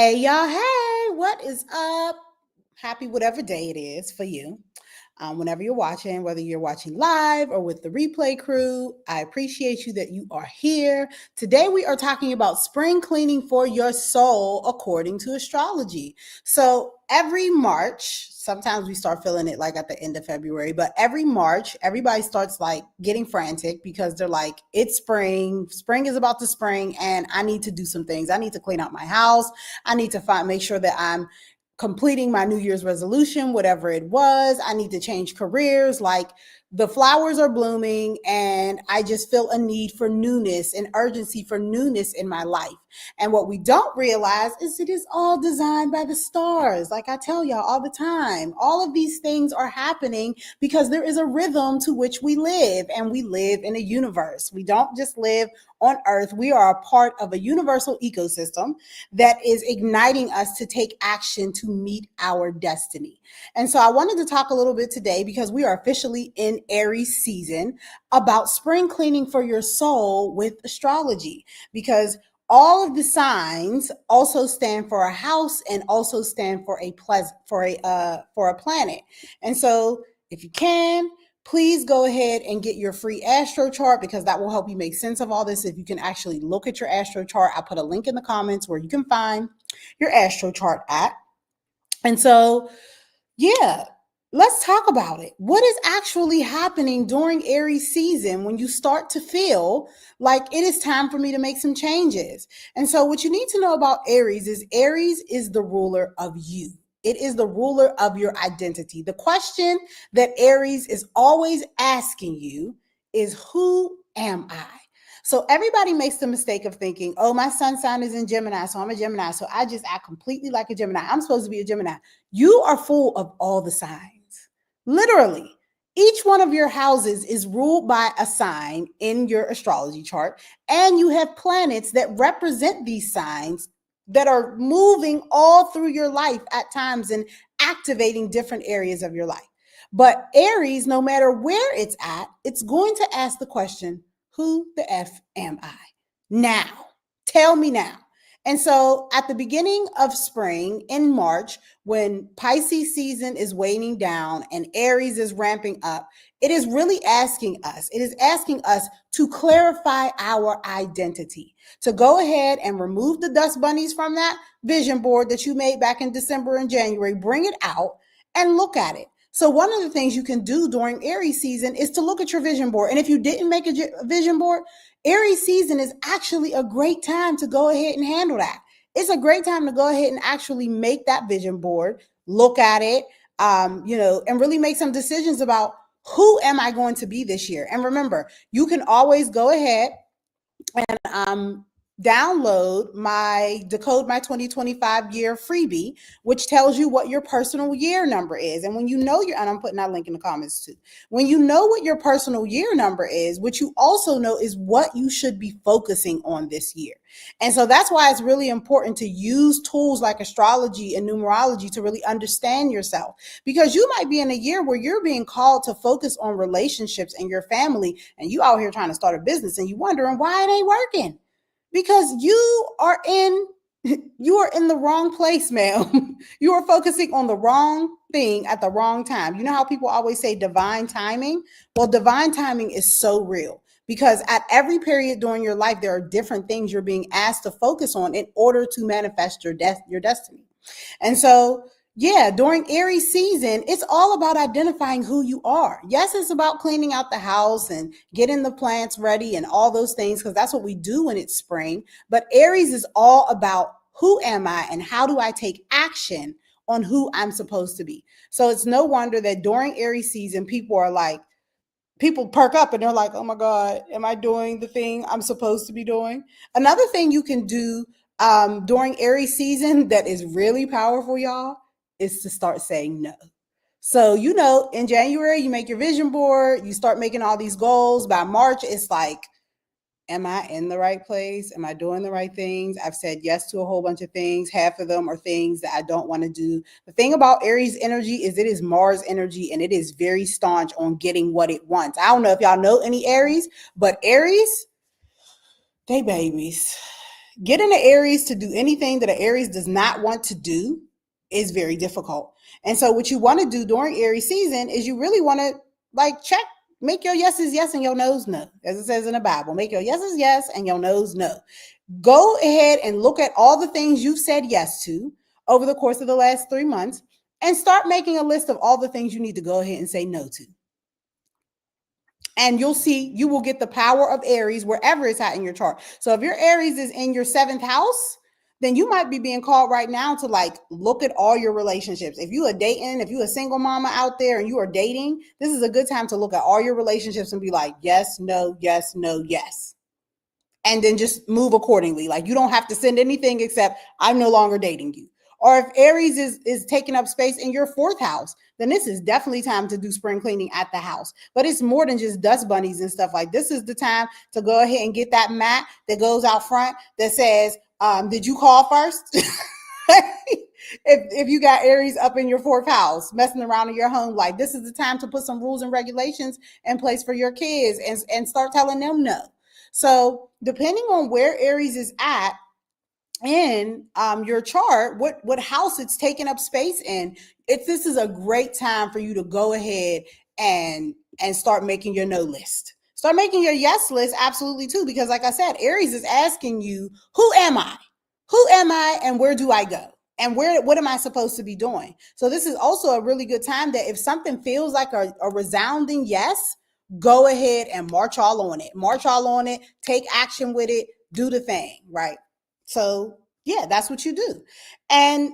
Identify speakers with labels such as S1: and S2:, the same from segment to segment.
S1: Hey, y'all. Hey, what is up? Happy whatever day it is for you. Whenever you're watching, whether you're watching live or with the replay crew, I appreciate you that you are here. Today, we are talking about spring cleaning for your soul according to astrology. So, every March, sometimes we start feeling it like at the end of February, but every March, everybody starts like getting frantic because they're like, it's spring is about to spring, and I need to do some things. I need to clean out my house. I need to make sure that I'm completing my New Year's resolution, whatever it was. I need to change careers. Like the flowers are blooming, and I just feel a need for newness and urgency for newness in my life. And what we don't realize is it is all designed by the stars. Like I tell y'all all the time, all of these things are happening because there is a rhythm to which we live, and we live in a universe. We don't just live on Earth. We are a part of a universal ecosystem that is igniting us to take action to meet our destiny. And so I wanted to talk a little bit today, because we are officially in Aries season, about spring cleaning for your soul with astrology, because all of the signs also stand for a house and also stand for a planet. And so if you can, please go ahead and get your free astro chart, because that will help you make sense of all this. If you can actually look at your astro chart, I put a link in the comments where you can find your astro chart at. And so, yeah, let's talk about it. What is actually happening during Aries season when you start to feel like it is time for me to make some changes? And so what you need to know about Aries is the ruler of you. It is the ruler of your identity. The question that Aries is always asking you is, who am I? So everybody makes the mistake of thinking, oh, my sun sign is in Gemini, so I'm a Gemini, so I just act completely like a Gemini. I'm supposed to be a Gemini. You are full of all the signs. Literally, each one of your houses is ruled by a sign in your astrology chart, and you have planets that represent these signs that are moving all through your life at times and activating different areas of your life. But Aries, no matter where it's at, it's going to ask the question, who the F am I? Now, tell me now. And so at the beginning of spring in March, when Pisces season is waning down and Aries is ramping up, it is really asking us, to clarify our identity, to go ahead and remove the dust bunnies from that vision board that you made back in December and January, bring it out and look at it. So one of the things you can do during Aries season is to look at your vision board. And if you didn't make a vision board, Aries season is actually a great time to go ahead and handle that. It's a great time to go ahead and actually make that vision board, look at it, and really make some decisions about, who am I going to be this year? And remember, you can always go ahead and download my Decode My 2025 Year freebie, which tells you what your personal year number is. And when you know and I'm putting that link in the comments too. When you know what your personal year number is, what you also know is what you should be focusing on this year. And so that's why it's really important to use tools like astrology and numerology to really understand yourself, because you might be in a year where you're being called to focus on relationships and your family, and you out here trying to start a business and you wondering why it ain't working, because you are in the wrong place, ma'am. You are focusing on the wrong thing at the wrong time. You know how people always say divine timing? Well, divine timing is so real, because at every period during your life, there are different things you're being asked to focus on in order to manifest your destiny. And so, yeah, during Aries season, it's all about identifying who you are. Yes, it's about cleaning out the house and getting the plants ready and all those things, because that's what we do when it's spring. But Aries is all about, who am I and how do I take action on who I'm supposed to be? So it's no wonder that during Aries season, people perk up and they're like, oh my God, am I doing the thing I'm supposed to be doing? Another thing you can do during Aries season that is really powerful, y'all, is to start saying no. So, in January, you make your vision board, you start making all these goals. By March, it's like, am I in the right place? Am I doing the right things? I've said yes to a whole bunch of things. Half of them are things that I don't want to do. The thing about Aries energy is it is Mars energy, and it is very staunch on getting what it wants. I don't know if y'all know any Aries, but Aries, they babies. Getting an Aries to do anything that an Aries does not want to do is very difficult. And so what you want to do during Aries season is you really want to like check, make your yeses yes and your no's no. As it says in the Bible, make your yeses yes and your no's no. Go ahead and look at all the things you've said yes to over the course of the last 3 months and start making a list of all the things you need to go ahead and say no to. And you'll see you will get the power of Aries wherever it's at in your chart. So if your Aries is in your 7th house, then you might be being called right now to like look at all your relationships. If you are dating, if you a single mama out there and you are dating, this is a good time to look at all your relationships and be like, yes, no, yes, no, yes. And then just move accordingly. Like you don't have to send anything except I'm no longer dating you. Or if Aries is taking up space in your 4th house, then this is definitely time to do spring cleaning at the house. But it's more than just dust bunnies and stuff. Like this is the time to go ahead and get that mat that goes out front that says, did you call first? if you got Aries up in your 4th house, messing around in your home, like this is the time to put some rules and regulations in place for your kids and start telling them no. So depending on where Aries is at in your chart, what house it's taking up space in, this is a great time for you to go ahead and start making your no list. Start making your yes list absolutely too, because like I said, Aries is asking you, who am I? Who am I and where do I go? And what am I supposed to be doing? So this is also a really good time that if something feels like a resounding yes, go ahead and march all on it. March all on it, take action with it, do the thing, right? So yeah, that's what you do. And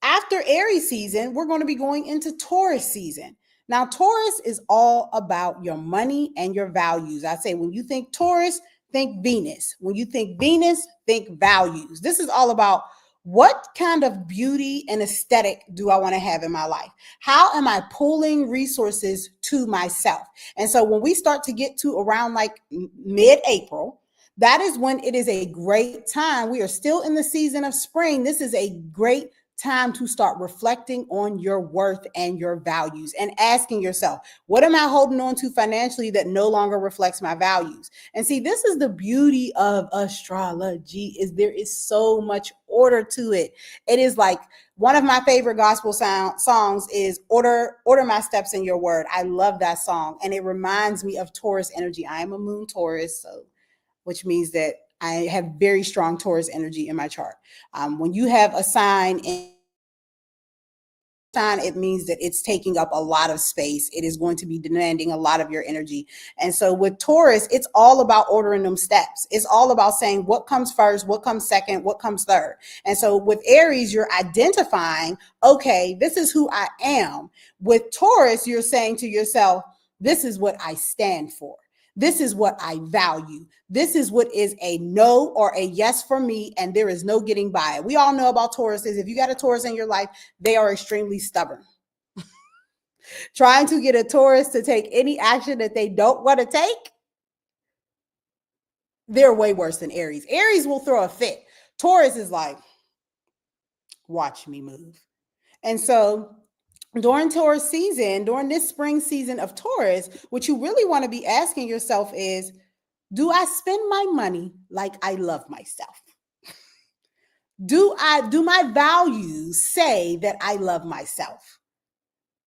S1: after Aries season, we're going to be going into Taurus season. Now, Taurus is all about your money and your values. I say when you think Taurus, think Venus. When you think Venus, think values. This is all about what kind of beauty and aesthetic do I want to have in my life? How am I pulling resources to myself? And so when we start to get to around like mid-April, that is when it is a great time. We are still in the season of spring. This is a great time to start reflecting on your worth and your values and asking yourself, what am I holding on to financially that no longer reflects my values? And see, this is the beauty of astrology, is there is so much order to it. It is like one of my favorite gospel songs is order my steps in your word. I love that song. And it reminds me of Taurus energy. I am a moon Taurus, so which means that I have very strong Taurus energy in my chart. When you have a sign in sign, it means that it's taking up a lot of space. It is going to be demanding a lot of your energy. And so with Taurus, it's all about ordering them steps. It's all about saying what comes first, what comes second, what comes third. And so with Aries, you're identifying, okay, this is who I am. With Taurus, you're saying to yourself, this is what I stand for. This is what I value. This is what is a no or a yes for me, and there is no getting by it. We all know about Tauruses. If you got a Taurus in your life, they are extremely stubborn. Trying to get a Taurus to take any action that they don't want to take, they're way worse than Aries. Aries will throw a fit. Taurus is like, watch me move. And so during Taurus season, during this spring season of Taurus, what you really want to be asking yourself is, do I spend my money like I love myself? Do my values say that I love myself?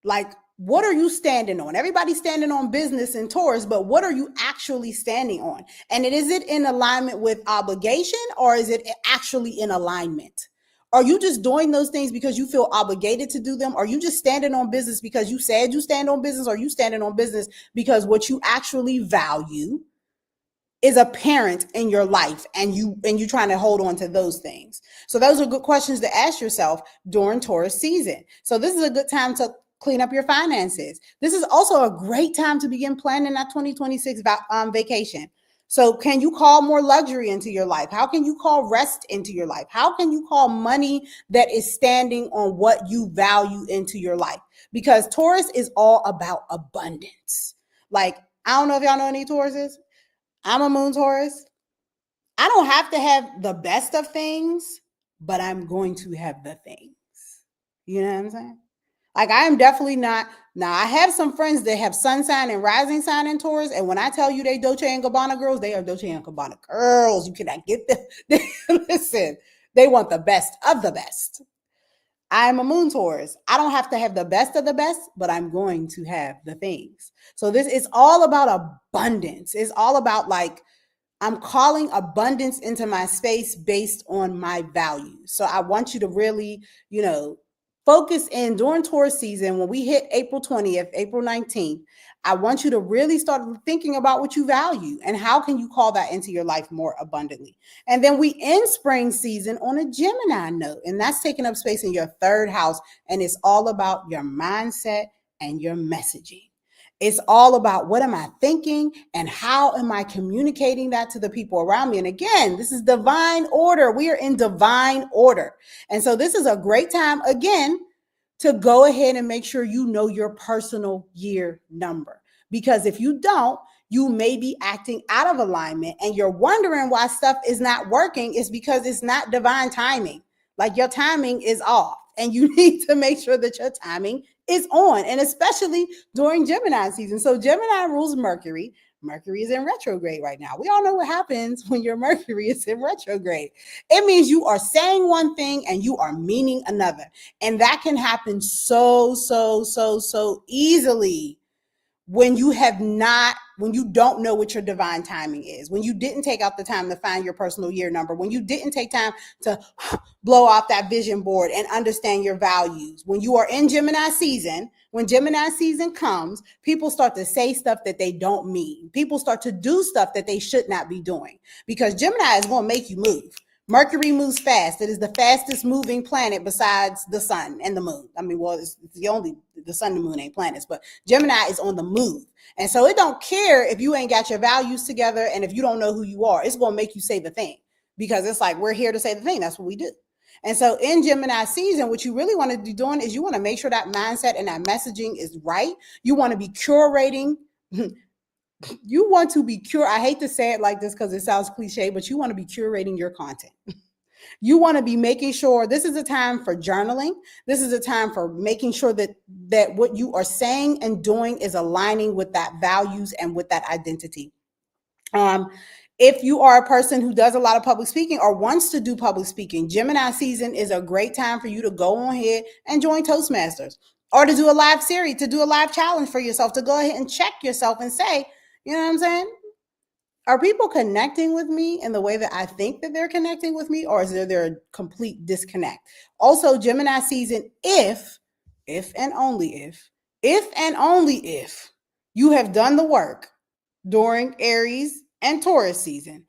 S1: Like, what are you standing on? Everybody's standing on business in Taurus, but what are you actually standing on? And is it in alignment with obligation, or is it actually in alignment? Are you just doing those things because you feel obligated to do them? Are you just standing on business because you said you stand on business? Or are you standing on business because what you actually value is apparent in your life, and you trying to hold on to those things? So those are good questions to ask yourself during Taurus season. So this is a good time to clean up your finances. This is also a great time to begin planning that 2026 vacation. So can you call more luxury into your life? How can you call rest into your life? How can you call money that is standing on what you value into your life? Because Taurus is all about abundance. Like, I don't know if y'all know any Tauruses. I'm a moon Taurus. I don't have to have the best of things, but I'm going to have the things. You know what I'm saying? Like I am definitely not. Now I have some friends that have sun sign and rising sign in Taurus, and when I tell you they Dolce and Gabbana girls, they are Dolce and Gabbana girls. You cannot get them. Listen, they want the best of the best. I'm a moon Taurus. I don't have to have the best of the best, but I'm going to have the things. So this is all about abundance. It's all about like I'm calling abundance into my space based on my values. So I want you to really, focus in during Taurus season. When we hit April 20th, April 19th, I want you to really start thinking about what you value and how can you call that into your life more abundantly. And then we end spring season on a Gemini note, and that's taking up space in your third house. And it's all about your mindset and your messaging. It's all about what am I thinking and how am I communicating that to the people around me. And again, this is divine order. We are in divine order. And so this is a great time, again, to go ahead and make sure you know your personal year number. Because if you don't, you may be acting out of alignment and you're wondering why stuff is not working. It's because it's not divine timing. Like your timing is off. And you need to make sure that your timing is on, and especially during Gemini season. So Gemini rules Mercury. Mercury is in retrograde right now. We all know what happens when your Mercury is in retrograde. It means you are saying one thing and you are meaning another. And that can happen so easily when you don't know what your divine timing is, when you didn't take out the time to find your personal year number, when you didn't take time to blow off that vision board and understand your values. When you are in Gemini season, when Gemini season comes, people start to say stuff that they don't mean. People start to do stuff that they should not be doing because Gemini is going to make you move. Mercury moves fast. It is the fastest moving planet besides the sun and the moon. I mean, well, it's the sun and the moon ain't planets, but Gemini is on the move. And so it don't care if you ain't got your values together and if you don't know who you are. It's going to make you say the thing because it's like we're here to say the thing. That's what we do. And so in Gemini season, what you really want to be doing is you want to make sure that mindset and that messaging is right. You want to be curating. You want to be I hate to say it like this because it sounds cliche, but you want to be curating your content. You want to be making sure this is a time for journaling. This is a time for making sure that what you are saying and doing is aligning with that values and with that identity. If you are a person who does a lot of public speaking or wants to do public speaking, Gemini season is a great time for you to go on ahead and join Toastmasters or to do a live series, to do a live challenge for yourself, to go ahead and check yourself and say, you know what I'm saying? Are people connecting with me in the way that I think that they're connecting with me, or is there a complete disconnect? Also, Gemini season, if and only if you have done the work during Aries and Taurus season,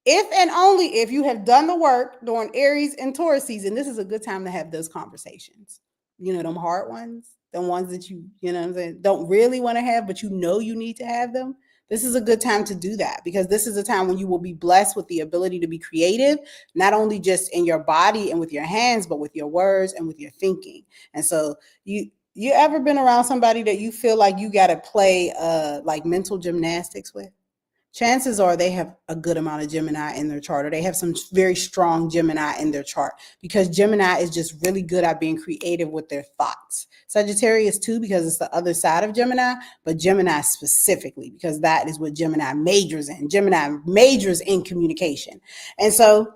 S1: if and only if you have done the work during Aries and Taurus season, this is a good time to have those conversations. You know, them hard ones, the ones that you know what I'm saying, don't really want to have, but you know you need to have them. This is a good time to do that because this is a time when you will be blessed with the ability to be creative, not only just in your body and with your hands, but with your words and with your thinking. And so you ever been around somebody that you feel like you got to play like mental gymnastics with? Chances are they have a good amount of Gemini in their chart, or they have some very strong Gemini in their chart, because Gemini is just really good at being creative with their thoughts. Sagittarius too, because it's the other side of Gemini, but Gemini specifically, because that is what Gemini majors in. Gemini majors in communication. And so,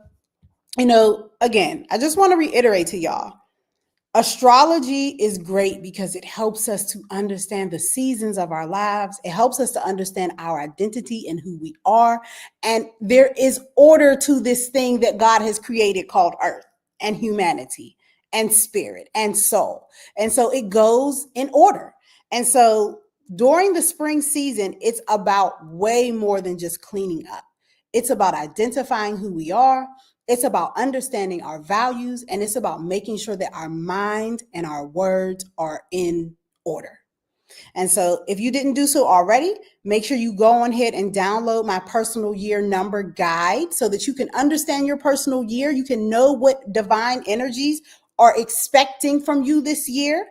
S1: again, I just want to reiterate to y'all, astrology is great because it helps us to understand the seasons of our lives. It helps us to understand our identity and who we are. And there is order to this thing that God has created called Earth and humanity and spirit and soul. And so it goes in order. And so during the spring season, it's about way more than just cleaning up. It's about identifying who we are. It's about understanding our values, and it's about making sure that our mind and our words are in order. And so if you didn't do so already, make sure you go on ahead and download my personal year number guide so that you can understand your personal year. You can know what divine energies are expecting from you this year,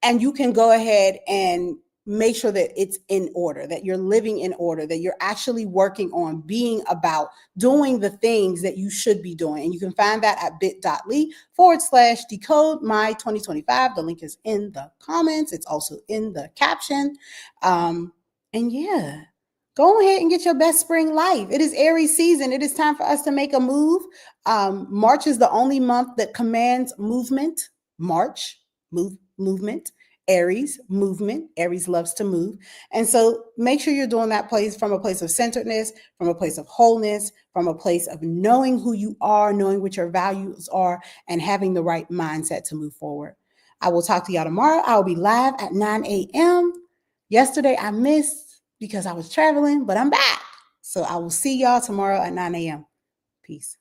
S1: and you can go ahead and make sure that it's in order, that you're living in order, that you're actually working on being about doing the things that you should be doing. And you can find that at bit.ly/decode my 2025. The link is in the comments. It's also in the caption. And yeah, go ahead and get your best spring life. It is Aries season. It is time for us to make a move. March is the only month that commands movement. March, movement. Aries, movement. Aries loves to move. And so make sure you're doing that place from a place of centeredness, from a place of wholeness, from a place of knowing who you are, knowing what your values are, and having the right mindset to move forward. I will talk to y'all tomorrow. I'll be live at 9 a.m. Yesterday I missed because I was traveling, but I'm back. So I will see y'all tomorrow at 9 a.m. Peace.